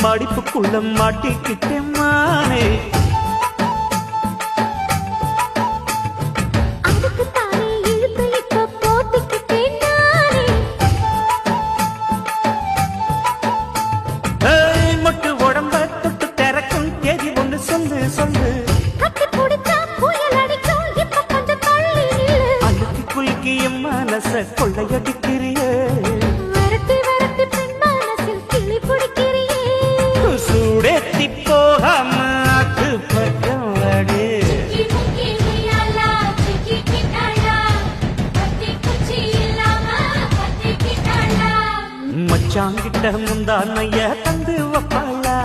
மடிப்புக்குள்ள மாட்டிக்கிட்டேன் மானே. மொட்டு உடம்ப தொட்டு திறக்கும் தேதி ஒன்று சொல்லு சொல்லு. அழுத்தி குலுக்கி என் மனச கொள்ளையடிக்கிறியே. சூடேத்தி போகாம அது பக்கம் வாடு. மச்சாங்கிட்ட முந்தானைய தந்து வப்பாளா.